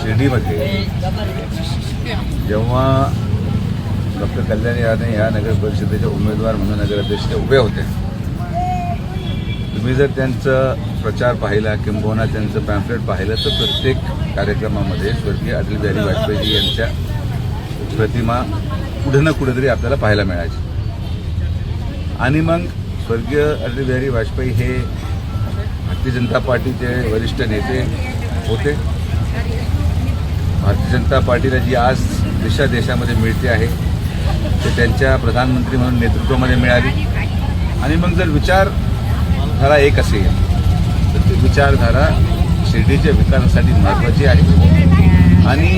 शिर्डीमध्ये जेव्हा डॉक्टर कल्याणी यादव या नगर परिषदेचे उमेदवार म्हणून नगराध्यक्ष उभे होते, तुम्ही जर त्यांचं प्रचार पाहिला किंबहुना त्यांचं पॅम्फलेट पाहिलं तर प्रत्येक कार्यक्रमामध्ये स्वर्गीय अटल बिहारी वाजपेयी यांच्या प्रतिमा कुठे ना कुठेतरी आपल्याला पाहायला मिळायची. आणि मग स्वर्गीय अटल बिहारी वाजपेयी हे भारतीय जनता पार्टीचे वरिष्ठ नेते होते. भारतीय जनता पार्टीला जी आज दिशा देशामध्ये मिळते आहे ते त्यांच्या प्रधानमंत्री म्हणून नेतृत्वामध्ये मिळाली. आणि मग जर विचारधारा एक असेल तर ती विचारधारा शिर्डीच्या विकासासाठी महत्त्वाची आहे. आणि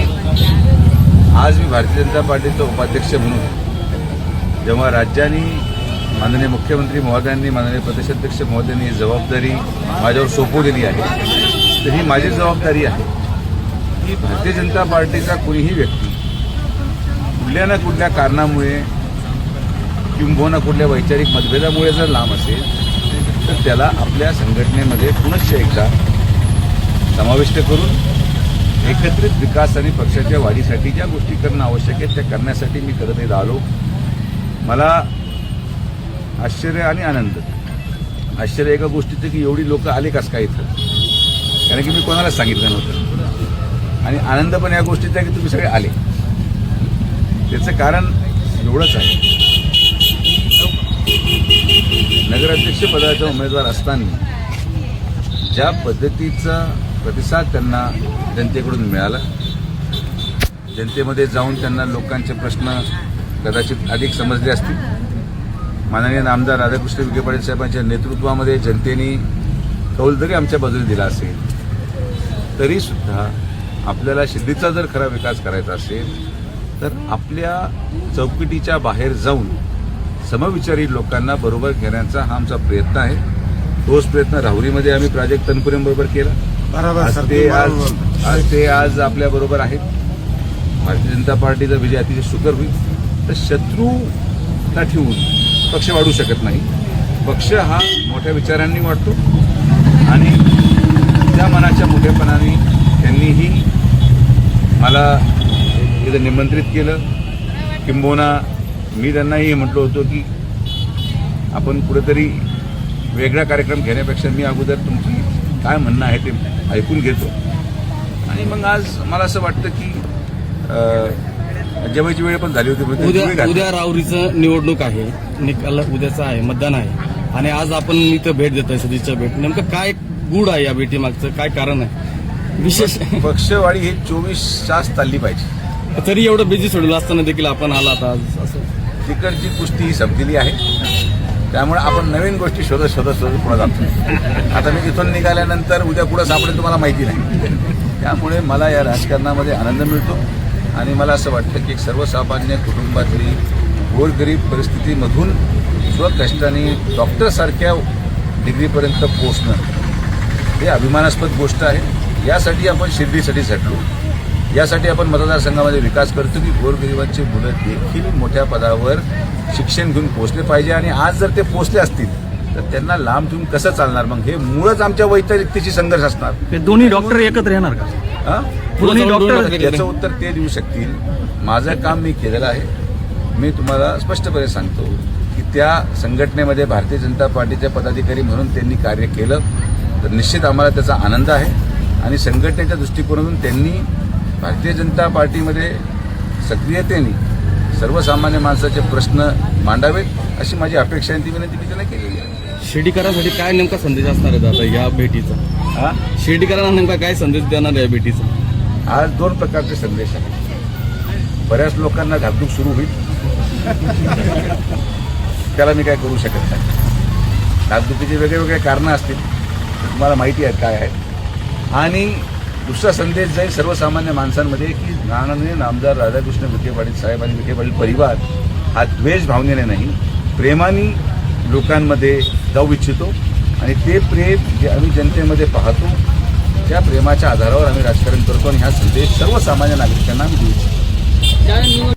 आज मी भारतीय जनता पार्टीचा उपाध्यक्ष म्हणून जेव्हा राज्याने माननीय मुख्यमंत्री महोदयांनी माननीय प्रदेशाध्यक्ष महोदयांनी ही जबाबदारी माझ्यावर सोपवलेली आहे, तर ही माझी जबाबदारी आहे की भारतीय जनता पार्टीचा कुणीही व्यक्ती कुठल्या ना कुठल्या कारणामुळे किंबहुना कुठल्या वैचारिक मतभेदामुळे जर लांब असेल तर त्याला आपल्या संघटनेमध्ये पुनश्च एकदा समाविष्ट करून एकत्रित विकास आणि पक्षाच्या वाढीसाठी ज्या गोष्टी करणं आवश्यक आहे त्या करण्यासाठी मी करत येत आलो. मला आश्चर्य आणि आनंद. आश्चर्य एका गोष्टीचं की एवढी लोक आले कसं काय इथं, कारण की मी कोणालाच सांगितलं नव्हतं. आणि आनंद पण या गोष्टीचा की तुम्ही सगळे आले. त्याचं कारण एवढंच आहे, नगराध्यक्ष पदाचा उमेदवार असताना ज्या पद्धतीचा प्रतिसाद त्यांना जनतेकडून मिळाला, जनतेमध्ये जाऊन त्यांना लोकांचे प्रश्न कदाचित अधिक समजले असतील. माननीय आमदार राधाकृष्ण विखे पाटील साहेबांच्या नेतृत्वामध्ये जनतेने कौल जरी आमच्या बाजूने दिला असेल तरीसुद्धा आपल्याला शिर्डीचा जर खरा विकास करायचा असेल तर आपल्या चौकटीच्या बाहेर जाऊन समविचारी लोकांना बरोबर घेण्याचा हा आमचा प्रयत्न आहे. तोच प्रयत्न राहुरीमध्ये आम्ही प्राजक्त तनपुरेंबरोबर केला. आज ते आपल्याबरोबर आहेत. भारतीय जनता पार्टीचा विजय अतिशय सुकर होईल. तर शत्रूला ठेवून पक्ष वाढू शकत नाही. पक्ष हा मोठ्या विचारांनी वाढतो आणि त्या मनाच्या मोठेपणाने त्यांनीही मला इथं निमंत्रित केलं. किंबहुना मी त्यांनाही म्हटलं होतं की आपण कुठेतरी वेगळा कार्यक्रम घेण्यापेक्षा मी अगोदर तुमची काय म्हणणं आहे ते ऐकून घेतो. आणि मग आज मला असं वाटतं की जेवायची वेळ पण झाली होती. उद्या राहुरीचं निवडणूक आहे, निकाल उद्याचा आहे, मतदान आहे आणि आज आपण इथं भेट देत आहे, सदिच्छा भेट. नेमकं काय गूढ आहे या भेटीमागचं, काय कारण आहे विशेष? पक्षवाढी ही 24 तास चालली पाहिजे. तरी एवढं बिझी शेड्यूल असताना देखील आपण आलात आज. असं तिकडची कुस्ती ही संपलेली आहे, त्यामुळे आपण नवीन गोष्टी शोधत पुढे जातो. आता मी इथून निघाल्यानंतर उद्या कुठं सापडेल तुम्हाला माहिती नाही. त्यामुळे मला या राजकारणामध्ये आनंद मिळतो आणि मला असं वाटतं की एक सर्वसामान्य कुटुंबातली गोरगरीब परिस्थितीमधून स्वकष्टाने डॉक्टरसारख्या डिग्रीपर्यंत पोचणं हे अभिमानास्पद गोष्ट आहे. यासाठी आपण शिर्डीसाठी झटलो, यासाठी आपण मतदारसंघामध्ये विकास करतो की गोरगरिबांची मुलं देखील मोठ्या पदावर शिक्षण घेऊन पोचले पाहिजे. आणि आज जर ते पोचले असतील तर त्यांना लांब ठेवून कसं चालणार? मग हे मुळच आमच्या वैचारिकतेची संघर्ष असणार. दोन्ही डॉक्टर एकत्र येणार का? दोन्ही डॉक्टर याचं उत्तर ते देऊ शकतील. माझं काम मी केलेलं आहे. मी तुम्हाला स्पष्टपणे सांगतो की त्या संघटनेमध्ये भारतीय जनता पार्टीचे पदाधिकारी म्हणून त्यांनी कार्य केलं तर निश्चित आम्हाला त्याचा आनंद आहे. आणि संघटनेच्या दृष्टिकोनातून त्यांनी भारतीय जनता पार्टीमध्ये सक्रियतेने सर्वसामान्य माणसाचे प्रश्न मांडावेत अशी माझी अपेक्षा आहे. ती विनंती मी त्यांना केलेली आहे. शिर्डीकरांसाठी काय नेमका संदेश असणार आहे आता या भेटीचा? शिर्डीकरांना नेमका काय संदेश देणार आहे या भेटीचा? आज 2 प्रकारचे संदेश आहेत. बऱ्याच लोकांना धाकधूक सुरू होईल, त्याला मी काय करू शकत नाही. धाकधुकीचे वेगवेगळे कारणं असतील, तुम्हाला माहिती आहेत काय आहे. आणि दुसरा संदेश जाईल सर्वसामान्य माणसांमध्ये की माननीय आमदार राधाकृष्ण विखे पाटील साहेब आणि विखे पाटील परिवार हा द्वेष भावनेने नाही, प्रेमाने लोकांमध्ये जाऊ इच्छितो. आणि ते प्रेम जे आम्ही जनतेमध्ये पाहतो त्या प्रेमाच्या आधारावर आम्ही राजकारण करतो आणि हा संदेश सर्वसामान्य नागरिकांना आम्ही देऊ इच्छितो.